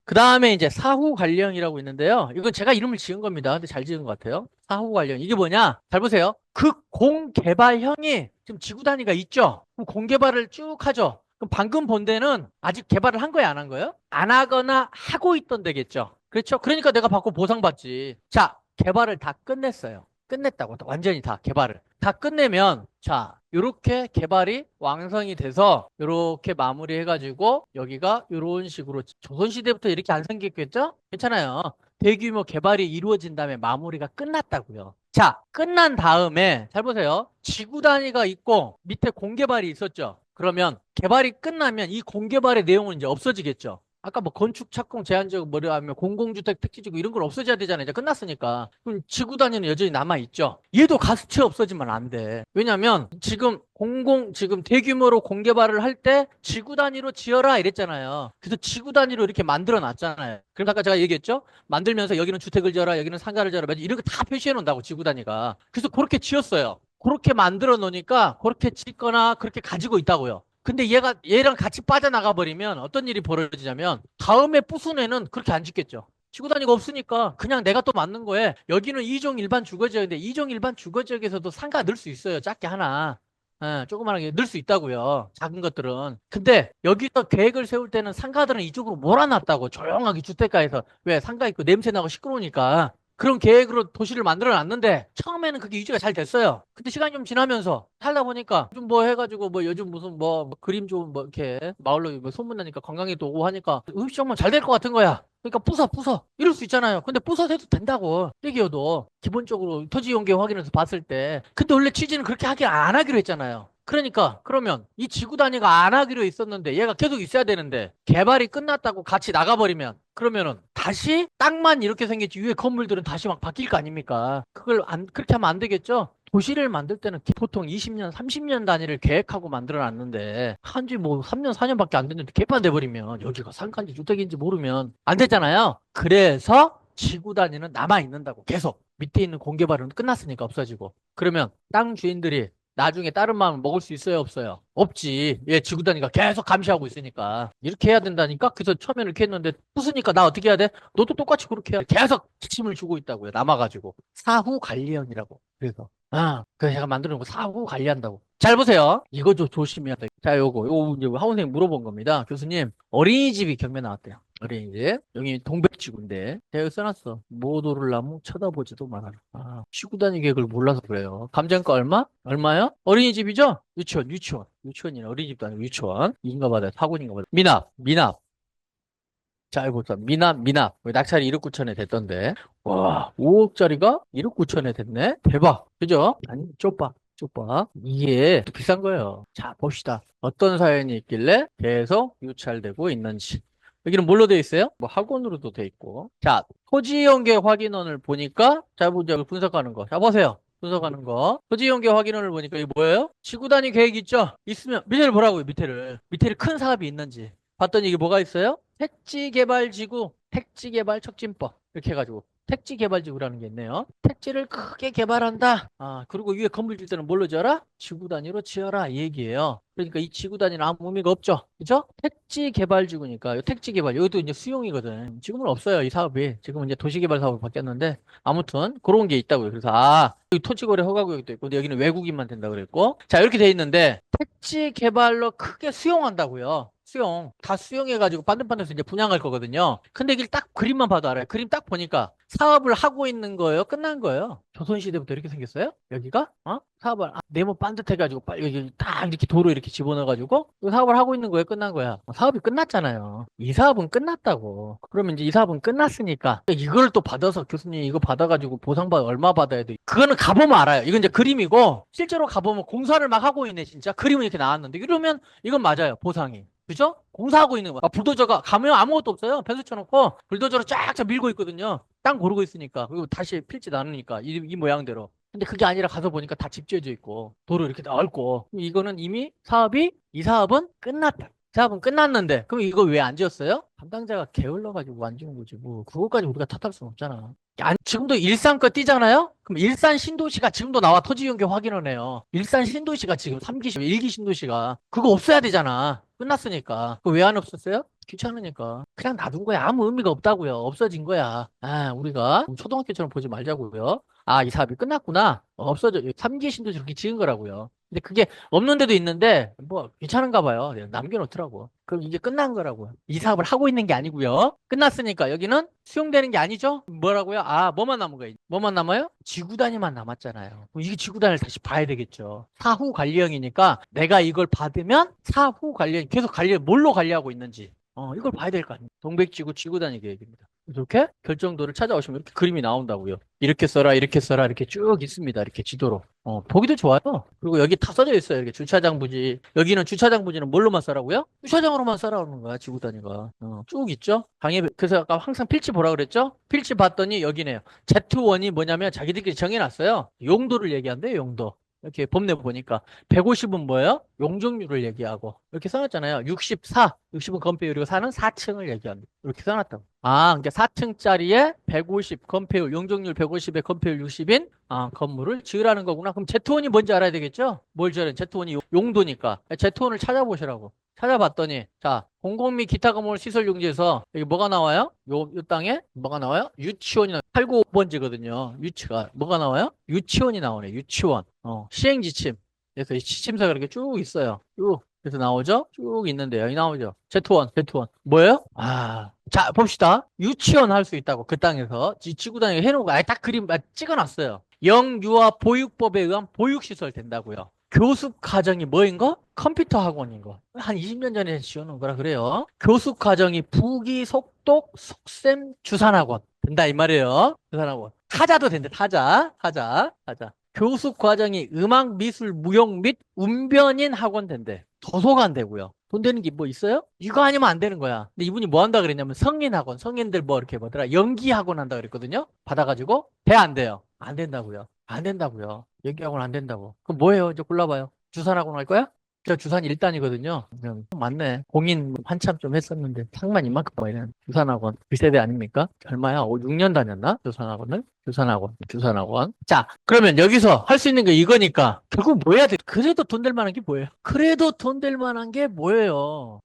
그 다음에 이제 사후 관령이라고 있는데요. 이건 제가 이름을 지은 겁니다. 근데 잘 지은 것 같아요. 사후 관령. 이게 뭐냐? 잘 보세요. 공개발형이 지금 지구 단위가 있죠? 그럼 공개발을 쭉 하죠. 그럼 방금 본 데는 아직 개발을 한 거예요, 안 한 거예요? 안 하거나 하고 있던 데겠죠. 그렇죠? 그러니까 내가 받고 보상받지. 자, 개발을 다 끝냈어요. 끝냈다고. 완전히 다 개발을. 다 끝내면 자, 요렇게 개발이 완성이 돼서 요렇게 마무리해가지고 여기가 요런 식으로 조선시대부터 이렇게 안 생겼겠죠? 괜찮아요. 대규모 개발이 이루어진 다음에 마무리가 끝났다고요. 자, 끝난 다음에 잘 보세요. 지구 단위가 있고 밑에 공개발이 있었죠. 그러면 개발이 끝나면 이 공개발의 내용은 이제 없어지겠죠. 아까 뭐 건축 착공 제한적 뭐라 하면 공공주택 택지지구 이런 걸 없어져야 되잖아요. 이제 끝났으니까. 그럼 지구 단위는 여전히 남아 있죠. 얘도 가스채 없어지면 안 돼. 왜냐면 지금 대규모로 공개발을 할 때 지구 단위로 지어라 이랬잖아요. 그래서 지구 단위로 이렇게 만들어 놨잖아요. 그럼 아까 제가 얘기했죠? 만들면서 여기는 주택을 지어라, 여기는 상가를 지어라, 이런 거 다 표시해 놓는다고 지구 단위가. 그래서 그렇게 지었어요. 그렇게 만들어 놓으니까 그렇게 짓거나 그렇게 가지고 있다고요. 근데 얘랑 같이 빠져나가 버리면 어떤 일이 벌어지냐면 다음에 부순 애는 그렇게 안 짓겠죠. 지구 단위가 없으니까 그냥 내가 또 맞는 거에 여기는 2종 일반 주거지역인데 2종 일반 주거지역에서도 상가 넣을 수 있어요. 작게 하나. 예, 조그만하게 넣을 수 있다고요. 작은 것들은. 근데 여기서 계획을 세울 때는 상가들은 이쪽으로 몰아놨다고. 조용하게 주택가에서. 왜? 상가 있고 냄새 나고 시끄러우니까. 그런 계획으로 도시를 만들어 놨는데 처음에는 그게 유지가 잘 됐어요. 근데 시간이 좀 지나면서 살다 보니까 좀 뭐 해가지고 뭐 요즘 무슨 뭐 그림 좋은 뭐 이렇게 마을로 뭐 소문나니까 관광객도 오고 하니까 음식점만 잘 될 것 같은 거야. 그러니까 부숴 이럴 수 있잖아요. 근데 부숴도 된다고 얘기해도 기본적으로 토지 용계 확인해서 봤을 때 근데 원래 취지는 그렇게 안 하기로 했잖아요. 그러니까 그러면 이 지구 단위가 안 하기로 있었는데 얘가 계속 있어야 되는데 개발이 끝났다고 같이 나가버리면 그러면은 다시 땅만 이렇게 생겼지 위에 건물들은 다시 막 바뀔 거 아닙니까? 그걸 안 그렇게 하면 안 되겠죠? 도시를 만들 때는 보통 20년, 30년 단위를 계획하고 만들어 놨는데 한지 뭐 3년, 4년밖에 안 됐는데 개판돼 버리면 여기가 상가인지 주택인지 모르면 안 되잖아요. 그래서 지구 단위는 남아 있는다고 계속 밑에 있는 공개발은 끝났으니까 없어지고 그러면 땅 주인들이 나중에 다른 마음을 먹을 수 있어요, 없어요? 없지. 예, 지구 단위가 계속 감시하고 있으니까. 이렇게 해야 된다니까? 그래서 처음에 이렇게 했는데, 부수니까 나 어떻게 해야 돼? 너도 똑같이 그렇게 해야 돼. 계속 지침을 주고 있다고요. 남아가지고. 사후 관리형이라고. 그래서. 그래서 제가 만들어 놓고 사후 관리한다고. 잘 보세요. 이거 좀 조심해야 돼. 자, 요거 이제 학원생님 물어본 겁니다. 교수님, 어린이집이 경매 나왔대요. 어린이집. 여기 동백지구인데. 제가 여기 써놨어. 못 오르려면 쳐다보지도 말아라. 지구 단위 계획을 몰라서 그래요. 감정가 얼마? 얼마요? 어린이집이죠? 유치원이네. 어린이집도 아니고 유치원. 인가 봐요. 학원인가 봐요. 미납. 자, 이거 보자. 미납. 낙찰이 1억 9천에 됐던데. 와, 5억짜리가 1억 9천에 됐네? 대박. 그죠? 아니, 좁아. 이게 또 비싼 거예요. 자, 봅시다. 어떤 사연이 있길래 계속 유찰되고 있는지. 여기는 뭘로 돼 있어요? 뭐 학원으로도 돼 있고. 자, 토지 연계 확인원을 보니까, 자, 보자. 분석하는 거. 자, 보세요. 분석하는 거. 토지 연계 확인원을 보니까 이게 뭐예요? 지구 단위 계획 있죠? 있으면, 밑에를 보라고요, 밑에를. 밑에를 큰 사업이 있는지. 봤더니 이게 뭐가 있어요? 택지개발지구, 택지개발 촉진법. 이렇게 해가지고. 택지개발지구라는 게 있네요. 택지를 크게 개발한다. 그리고 위에 건물 질 때는 뭘로 지어라? 지구 단위로 지어라. 이 얘기예요. 그러니까 이 지구 단위는 아무 의미가 없죠. 그죠? 택지개발지구니까. 이 택지개발, 여기도 이제 수용이거든. 지금은 없어요. 이 사업이. 지금은 이제 도시개발 사업으로 바뀌었는데. 아무튼, 그런 게 있다고요. 그래서, 여기 토지거래 허가구역도 있고, 근데 여기는 외국인만 된다 그랬고. 자, 이렇게 돼 있는데, 택지개발로 크게 수용한다고요. 다 수용해가지고 반대편에서 이제 분양할 거거든요. 근데 이걸 딱 그림만 봐도 알아요. 그림 딱 보니까 사업을 하고 있는 거예요? 끝난 거예요? 조선시대부터 이렇게 생겼어요? 여기가? 사업을, 네모 반듯해가지고 빨리 여기 딱 이렇게 도로 이렇게 집어넣어가지고 사업을 하고 있는 거예요? 끝난 거야? 사업이 끝났잖아요. 이 사업은 끝났다고. 그러면 이제 이 사업은 끝났으니까 이걸 또 받아서 교수님 이거 받아가지고 보상받아 얼마 받아야 돼? 그거는 가보면 알아요. 이건 이제 그림이고 실제로 가보면 공사를 막 하고 있네 진짜. 그림은 이렇게 나왔는데 이러면 이건 맞아요. 보상이. 그죠? 공사하고 있는 거야. 불도저가 가면 아무것도 없어요. 펜스 쳐놓고 불도저로 쫙쫙 밀고 있거든요. 땅 고르고 있으니까. 그리고 다시 필지 나누니까 이 모양대로. 근데 그게 아니라 가서 보니까 다 집 지어져 있고 도로 이렇게 넓고 이거는 이미 이 사업은 끝났다. 사업은 끝났는데 그럼 이거 왜 안 지었어요? 담당자가 게을러가지고 안 지은 거지 뭐 그것까지 우리가 탓할 수는 없잖아. 지금도 일산 거 띄잖아요? 그럼 일산 신도시가 지금도 나와 토지 연계 확인을 해요. 일산 신도시가 지금 3기, 1기 신도시가 그거 없어야 되잖아. 끝났으니까. 그거 왜 안 없었어요? 귀찮으니까. 그냥 놔둔 거야. 아무 의미가 없다고요. 없어진 거야. 아, 우리가 초등학교처럼 보지 말자고요. 아, 이 사업이 끝났구나. 없어져. 삼기신도 저렇게 지은 거라고요. 근데 그게 없는 데도 있는데, 뭐, 귀찮은가 봐요. 그냥 남겨놓더라고. 그럼 이게 끝난 거라고요. 이 사업을 하고 있는 게 아니고요. 끝났으니까 여기는 수용되는 게 아니죠? 뭐라고요? 아, 뭐만 남은 거예요? 뭐만 남아요? 지구 단위만 남았잖아요. 그럼 이게 지구 단위를 다시 봐야 되겠죠. 사후 관리형이니까 내가 이걸 받으면 사후 관리형, 계속 뭘로 관리하고 있는지. 이걸 봐야 될 거 아니에요. 동백지구 지구 단위 계획입니다. 이렇게 결정도를 찾아오시면 이렇게 그림이 나온다고요. 이렇게 써라, 이렇게 써라, 이렇게 쭉 있습니다. 이렇게 지도로. 보기도 좋아요. 그리고 여기 다 써져 있어요. 이렇게 주차장 부지. 여기는 주차장 부지는 뭘로만 써라고요? 주차장으로만 써라는 거야, 지구 단위가. 쭉 있죠? 그래서 아까 항상 필지 보라 그랬죠? 필지 봤더니 여기네요. Z1이 뭐냐면 자기들끼리 정해놨어요. 용도를 얘기한대요, 용도. 이렇게 법내 보니까 150은 뭐예요? 용적률을 얘기하고 이렇게 써놨잖아요. 60은 건폐율이고 4는 4층을 얘기합니다. 이렇게 써놨다고. 아, 그러니까 4층짜리에 150 건폐율, 용적률 150에 건폐율 60인 건물을 지으라는 거구나. 그럼 Z1이 뭔지 알아야 되겠죠? 뭘 지어야 돼? Z1이 용도니까. Z1을 찾아보시라고. 찾아봤더니 자, 공공 및 기타 건물 시설 용지에서 여기 뭐가 나와요? 요 땅에 뭐가 나와요? 유치원이 895번지거든요. 유치가 뭐가 나와요? 유치원이 나오네. 유치원. 시행 지침. 그래서 이 지침서가 이렇게 쭉 있어요. 쭉. 그래서 나오죠? 쭉 있는데 여기 나오죠. Z1. 뭐예요? 자, 봅시다. 유치원 할 수 있다고 그 땅에서 지구단위에 해놓고 아예 딱 그림 찍어놨어요. 영유아 보육법에 의한 보육시설 된다고요. 교습 과정이 뭐인 거? 컴퓨터 학원인 거. 한 20년 전에 지어놓은 거라 그래요. 교습 과정이 부기, 속독, 속셈, 주산학원. 된다 이 말이에요. 주산학원. 타자도 된대. 타자. 교습 과정이 음악, 미술, 무용 및 운변인 학원 된대. 도서관 되고요. 돈 되는 게 뭐 있어요? 이거 아니면 안 되는 거야. 근데 이분이 뭐 한다 그랬냐면 성인 학원, 성인들 뭐 이렇게 뭐더라? 연기 학원 한다 그랬거든요. 받아가지고 돼 안 돼요? 안 된다고요. 안 된다고요. 연기 학원 안 된다고. 그럼 뭐예요? 이제 골라봐요. 주산 학원 할 거야? 저 주산 1단이거든요. 맞네. 공인 한참 좀 했었는데 상만 이만큼 많이는 주산학원 그 세대 아닙니까? 얼마야? 6년 다녔나? 주산학원을? 주산학원. 자, 그러면 여기서 할 수 있는 게 이거니까 결국 뭐 해야 돼? 그래도 돈 될 만한 게 뭐예요? 그래도 돈 될 만한 게 뭐예요?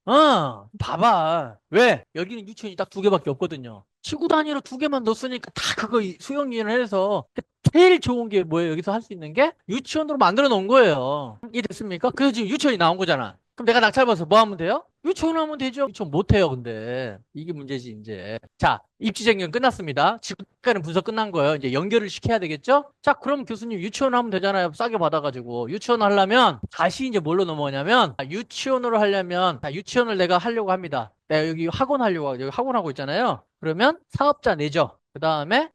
봐봐. 왜? 여기는 유치원이 딱 2개밖에 없거든요. 지구 단위로 2개만 넣었으니까 다 그거 수용위원회 해서 제일 좋은 게 뭐예요? 여기서 할 수 있는 게 유치원으로 만들어 놓은 거예요. 이해됐습니까? 그래서 지금 유치원이 나온 거잖아. 그럼 내가 낙찰 받아서 뭐 하면 돼요? 유치원 하면 되죠. 유치원 못 해요, 근데. 이게 문제지, 이제. 자, 입지 전경 끝났습니다. 지금까지는 분석 끝난 거예요. 이제 연결을 시켜야 되겠죠? 자, 그럼 교수님 유치원 하면 되잖아요. 싸게 받아가지고. 유치원 하려면 다시 이제 뭘로 넘어오냐면 유치원으로 하려면 유치원을 내가 하려고 합니다. 내가 여기 학원 하려고 여기 학원 하고 있잖아요. 그러면 사업자 내죠. 그 다음에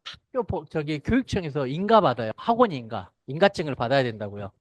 교육청에서 인가 받아요. 학원 인가증을 받아야 된다고요.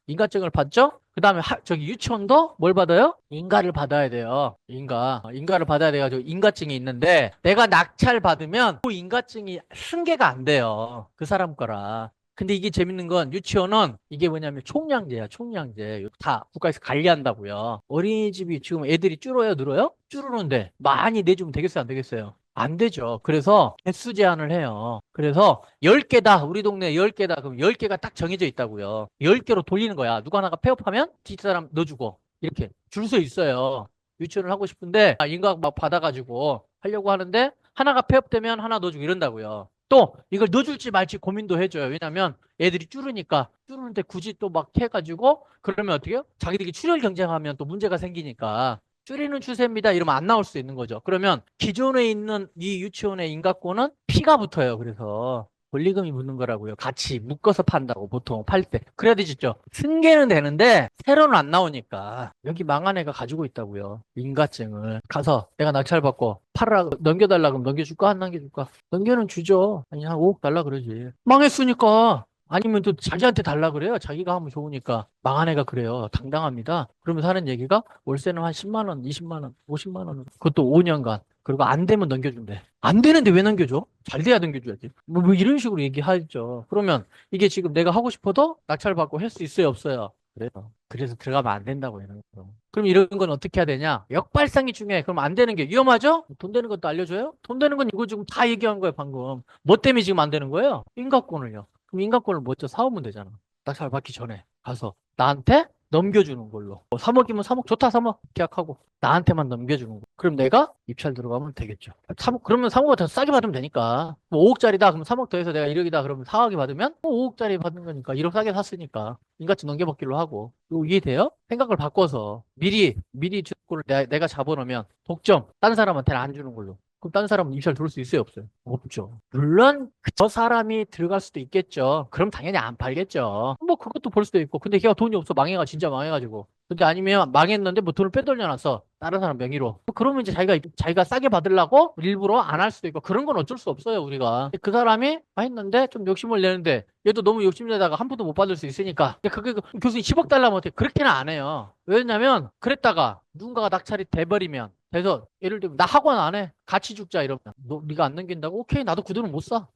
인가증을 받죠? 그 다음에 유치원도 뭘 받아요? 인가를 받아야 돼요. 인가를 받아야 돼가지고 인가증이 있는데 내가 낙찰 받으면 그 인가증이 승계가 안 돼요. 그 사람 거라. 근데 이게 재밌는 건 유치원은 이게 뭐냐면 총량제야, 총량제. 다 국가에서 관리한다고요. 어린이집이 지금 애들이 줄어요, 늘어요? 줄어는데 많이 내주면 되겠어요, 안 되겠어요? 안 되죠. 그래서 개수 제한을 해요. 그래서 10개다. 우리 동네에 10개다. 그럼 10개가 딱 정해져 있다고요. 10개로 돌리는 거야. 누가 하나가 폐업하면 뒷사람 넣어주고 이렇게 줄 서 있어요. 유치원을 하고 싶은데 인가 막 받아가지고 하려고 하는데 하나가 폐업되면 하나 넣어주고 이런다고요. 또 이걸 넣어줄지 말지 고민도 해줘요. 왜냐면 애들이 줄으는데 굳이 또 막 해가지고 그러면 어떻게 해요? 자기들이 출혈 경쟁하면 또 문제가 생기니까 줄이는 추세입니다. 이러면 안 나올 수 있는 거죠. 그러면 기존에 있는 이 유치원의 인가권은 피가 붙어요. 그래서 권리금이 붙는 거라고요. 같이 묶어서 판다고 보통 팔 때. 그래야 되겠죠. 승계는 되는데 새로는 안 나오니까 여기 망한 애가 가지고 있다고요. 인가증을. 가서 내가 낙찰받고 팔으라 넘겨달라 그러면 넘겨줄까 안 넘겨줄까? 넘겨는 주죠. 아니 한 5억 달라 그러지. 망했으니까. 아니면 또 자기한테 달라 그래요. 자기가 하면 좋으니까. 망한 애가 그래요. 당당합니다. 그러면서 하는 얘기가 월세는 한 10만 원, 20만 원, 50만 원. 그것도 5년간. 그리고 안 되면 넘겨준대. 안 되는데 왜 넘겨줘? 잘 돼야 넘겨줘야지. 뭐 이런 식으로 얘기하죠. 그러면 이게 지금 내가 하고 싶어도 낙찰받고 할 수 있어요, 없어요? 그래요. 그래서 들어가면 안 된다고 이런 거. 그럼 이런 건 어떻게 해야 되냐? 역발상이 중요해. 그럼 안 되는 게 위험하죠? 돈 되는 것도 알려줘요? 돈 되는 건 이거 지금 다 얘기한 거예요, 방금. 뭐 때문에 지금 안 되는 거예요? 인가권을요. 그럼 인가권을 먼저 사오면 되잖아. 낙찰 받기 전에 가서 나한테 넘겨주는 걸로. 3억이면 3억 좋다, 3억 계약하고 나한테만 넘겨주는 거. 그럼 내가 입찰 들어가면 되겠죠. 3억, 그러면 3억을 더 싸게 받으면 되니까. 뭐 5억짜리다 그러면 3억 더해서 내가 1억이다 그러면 4억이 받으면 5억짜리 받는 거니까 1억 싸게 샀으니까 인같이 넘겨받기로 하고. 이거 이해돼요? 생각을 바꿔서 미리 주권을 내가 잡아놓으면 독점 딴 사람한테는 안 주는 걸로. 그럼 딴 사람은 입찰 들어올 수 있어요, 없어요? 없죠. 물론 저 사람이 들어갈 수도 있겠죠. 그럼 당연히 안 팔겠죠. 뭐 그것도 볼 수도 있고. 근데 걔가 돈이 없어 망해가 진짜 망해가지고. 근데 아니면 망했는데 뭐 돈을 빼돌려놨어. 다른 사람 명의로. 그러면 이제 자기가 싸게 받으려고 일부러 안 할 수도 있고. 그런 건 어쩔 수 없어요, 우리가. 그 사람이 했는데 좀 욕심을 내는데 얘도 너무 욕심내다가 한 푼도 못 받을 수 있으니까. 근데 그게 교수님 10억 달라면 어떻게 그렇게는 안 해요. 왜냐면 그랬다가 누군가가 낙찰이 돼버리면 그래서 예를 들면 나 학원 안 해. 같이 죽자 이러면 네가 안 넘긴다고? 오케이 나도 그 돈은 못 사.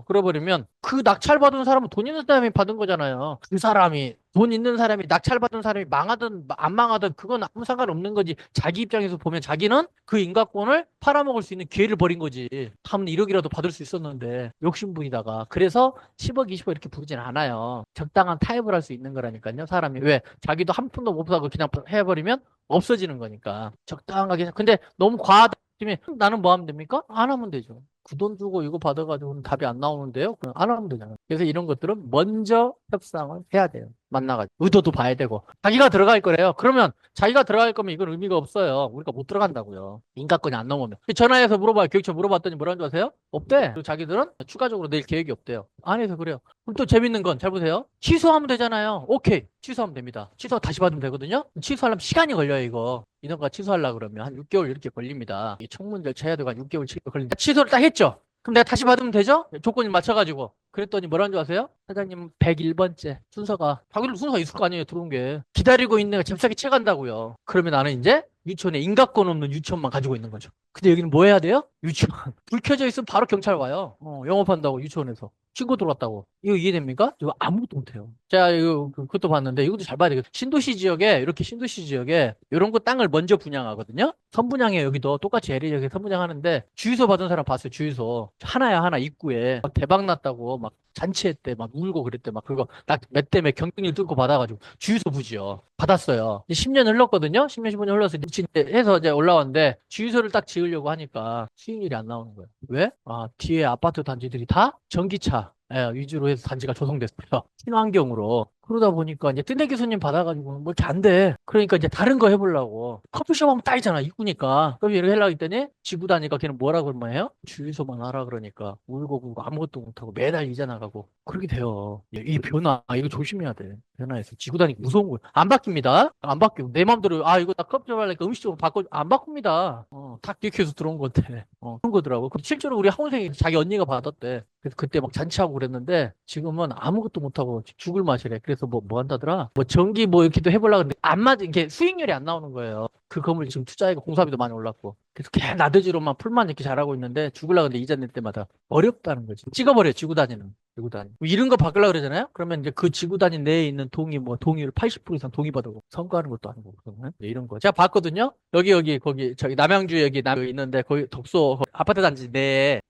그래버리면 그 낙찰받은 사람은 돈 있는 사람이 받은 거잖아요. 그 사람이 돈 있는 사람이 낙찰받은 사람이 망하든 안 망하든 그건 아무 상관없는 거지. 자기 입장에서 보면 자기는 그 인가권을 팔아먹을 수 있는 기회를 버린 거지. 하면 1억이라도 받을 수 있었는데 욕심부리다가 그래서 10억 20억 이렇게 부르진 않아요. 적당한 타협을 할 수 있는 거라니까요. 사람이 왜 자기도 한 푼도 못 사고 그냥 해버리면 없어지는 거니까 적당하게. 근데 너무 과하다 싶으면 나는 뭐 하면 됩니까? 안 하면 되죠. 그 돈 주고 이거 받아가지고는 답이 안 나오는데요. 그럼 안 하면 되잖아요. 그래서 이런 것들은 먼저 협상을 해야 돼요. 만나가지고 의도도 봐야 되고 자기가 들어갈 거래요. 그러면 자기가 들어갈 거면 이건 의미가 없어요. 우리가 못 들어간다고요. 인가권이 안 넘으면. 전화해서 물어봐요. 교육처 물어봤더니 뭐라는 줄 아세요? 없대. 그리고 자기들은 추가적으로 낼 계획이 없대요. 안 해서 그래요. 그럼 또 재밌는 건 잘 보세요. 취소하면 되잖아요. 오케이. 취소하면 됩니다. 취소 다시 받으면 되거든요. 취소하려면 시간이 걸려요, 이거. 인허가 취소하려고 그러면 한 6개월 이렇게 걸립니다. 이 청문 절차 해야 되고 한 6개월, 7개월 걸립니다. 취소를 딱 했죠? 그럼 내가 다시 받으면 되죠? 조건을 맞춰가지고. 그랬더니 뭐라는 줄 아세요? 사장님 101번째 순서가 자기들 순서가 있을 거 아니에요 들어온 게 기다리고 있는 애가 잽싸게 채간다고요. 그러면 나는 이제 유치원에 인가권 없는 유치원만 가지고 있는 거죠. 근데 여기는 뭐 해야 돼요? 유치원 불 켜져 있으면 바로 경찰 와요. 영업한다고 유치원에서 신고 들어왔다고. 이거 이해됩니까? 이거 아무것도 못해요. 제가 이거 그것도 봤는데 이것도 잘 봐야 되겠다. 신도시 지역에 이렇게 신도시 지역에 이런 거 땅을 먼저 분양하거든요. 선분양에 여기도 똑같이 LA역에 선분양하는데 주유소 받은 사람 봤어요. 주유소 하나야 하나 입구에 막 대박 났다고 막 잔치했대 막 울고 그랬대 막 그거 딱 몇 대 몇 경쟁률 뚫고 받아가지고 주유소 부지요. 받았어요. 이제 10년 흘렀거든요. 10년 15년 흘러서 이제 해서 이제 올라왔는데 주유소를 딱 지으려고 하니까 수익률이 안 나오는 거예요. 왜? 뒤에 아파트 단지들이 다 전기차 위주로 해서 단지가 조성됐어요. 친환경으로. 그러다 보니까 이제 뜨내 교수님 받아가지고 뭐 이렇게 안 돼. 그러니까 이제 다른 거 해보려고. 커피숍 하면 따이잖아, 이쁘니까. 그럼 이렇게 하려고 했더니 지구 다니까 걔는 뭐라 그러면 해요? 주유소만 하라 그러니까 울고 굴고 아무것도 못하고 매달 이자 나가고 그렇게 돼요. 이 변화, 이거 조심해야 돼. 변화해서 지구 다니기 무서운 거예요. 안 바뀝니다. 안 바뀌고 내 마음대로 이거 나 커피숍 하려니까 음식적으로 바꿔 안 바꿉니다. 다 기획해서 들어온 건데. 그런 거더라고. 근데 실제로 우리 학원생이 자기 언니가 받았대. 그래서 그때 막 잔치하고 그랬는데 지금은 아무것도 못하고 죽을 맛이래. 그래서 뭐 한다더라? 뭐 전기 뭐 이렇게도 해보려고 했는데 안 맞은 이게 수익률이 안 나오는 거예요. 그 건물 지금 투자하고 공사비도 많이 올랐고. 그래서 걔 나대지로만 풀만 이렇게 잘하고 있는데 죽으려고 하는데 이자 낼 때마다 어렵다는 거지. 찍어버려 지구 단위는. 지구 단위. 뭐 이런 거 바꾸려고 그러잖아요? 그러면 이제 그 지구 단위 내에 있는 동의 뭐 동의율 80% 이상 동의받고 선거하는 것도 아니고 그러면 이런 거. 제가 봤거든요. 여기 거기 저기 남양주 여기 있는데 거기 덕소 아파트 단지 내에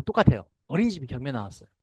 똑같아요. 어린이집이 경매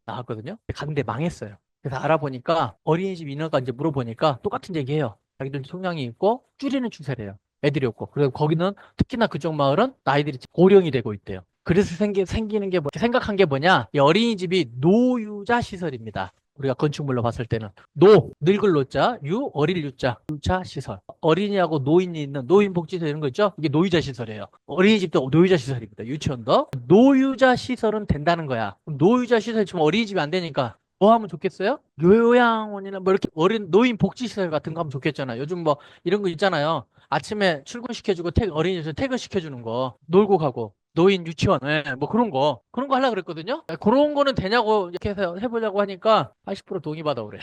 나왔거든요. 갔는데 망했어요. 그래서 알아보니까 어린이집 인허가 이제 물어보니까 똑같은 얘기해요. 자기들 성향이 있고 줄이는 추세래요. 애들이 없고. 그래서 거기는 특히나 그쪽 마을은 아이들이 고령이 되고 있대요. 그래서 생기는 게 생각한 게 뭐냐? 이 어린이집이 노유자 시설입니다. 우리가 건축물로 봤을 때는 늙을 노자, 어릴 유자, 유자 시설. 어린이하고 노인이 있는 노인복지소 이런 거 있죠? 이게 노유자 시설이에요. 어린이집도 노유자 시설입니다. 유치원도. 노유자 시설은 된다는 거야. 그럼 노유자 시설이 지금 어린이집이 안 되니까 뭐 하면 좋겠어요? 요양원이나 뭐 이렇게 노인 복지시설 같은 거 하면 좋겠잖아요. 요즘 뭐 이런 거 있잖아요. 아침에 출근시켜주고 어린이집 퇴근시켜주는 거 놀고 가고 노인 유치원 뭐 그런 거 하려고 그랬거든요. 그런 거는 되냐고 이렇게 해서 해보려고 하니까 80% 동의받아 그래.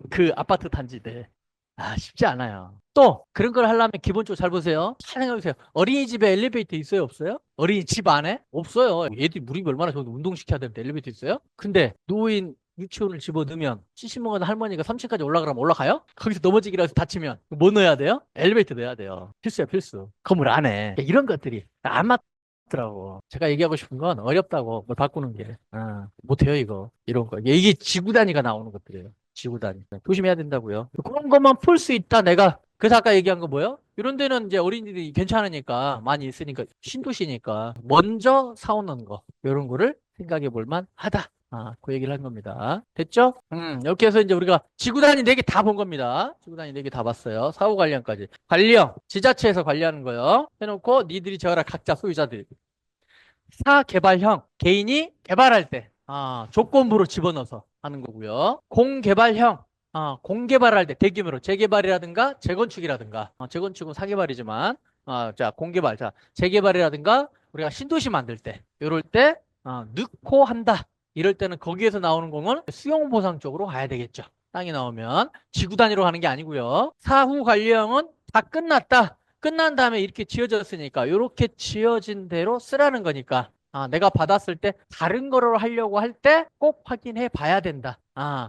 그 아파트 단지대. 쉽지 않아요. 또 그런 걸 하려면 기본적으로 잘 보세요. 잘 생각해보세요. 어린이집에 엘리베이터 있어요, 없어요? 어린이집 안에? 없어요. 애들이 무릎이 얼마나 좋은데 운동시켜야 되는데 엘리베이터 있어요? 근데 노인 유치원을 집어넣으면 70먹은 할머니가 3층까지 올라가라면 올라가요? 거기서 넘어지기로 해서 다치면 뭐 넣어야 돼요? 엘리베이터 넣어야 돼요. 필수야, 필수. 건물 안에. 이런 것들이 안 맞더라고. 제가 얘기하고 싶은 건 어렵다고 뭘 바꾸는 게. 못해요, 이거. 이런 거. 이게 지구 단위가 나오는 것들이에요. 지구 단위. 조심해야 된다고요. 그런 것만 풀 수 있다. 내가 그래서 아까 얘기한 거 뭐예요? 이런 데는 이제 어린이들이 괜찮으니까 많이 있으니까 신도시니까 먼저 사오는 거 이런 거를 생각해 볼 만하다. 그 얘기를 한 겁니다. 됐죠? 이렇게 해서 이제 우리가 지구 단위 4개 다 본 겁니다. 지구 단위 4개 다 봤어요. 사후 관리형까지. 관리형, 지자체에서 관리하는 거요. 해놓고 니들이 저어라 각자 소유자들. 사개발형, 개인이 개발할 때, 조건부로 집어넣어서 하는 거고요. 공개발형, 공개발할 때 대규모로 재개발이라든가 재건축이라든가, 재건축은 사개발이지만, 자, 공개발, 자, 재개발이라든가 우리가 신도시 만들 때, 이럴 때, 넣고 한다. 이럴 때는 거기에서 나오는 공은 수용보상 쪽으로 가야 되겠죠. 땅이 나오면 지구 단위로 하는 게 아니고요. 사후 관리형은 다 끝났다. 끝난 다음에 이렇게 지어졌으니까 이렇게 지어진 대로 쓰라는 거니까 내가 받았을 때 다른 거로 하려고 할 때 꼭 확인해 봐야 된다.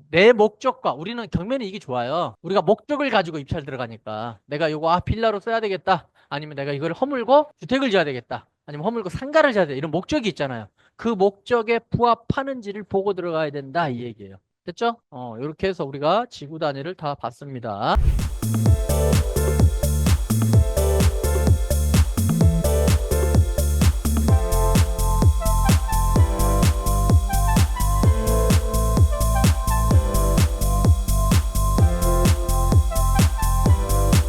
내 목적과 우리는 경매는 이게 좋아요. 우리가 목적을 가지고 입찰 들어가니까 내가 이거 빌라로 써야 되겠다. 아니면 내가 이걸 허물고 주택을 지어야 되겠다. 아니면 허물고 상가를 지어야 되겠다. 이런 목적이 있잖아요. 그 목적에 부합하는지를 보고 들어가야 된다 이 얘기예요. 됐죠? 이렇게 해서 우리가 지구 단위를 다 봤습니다.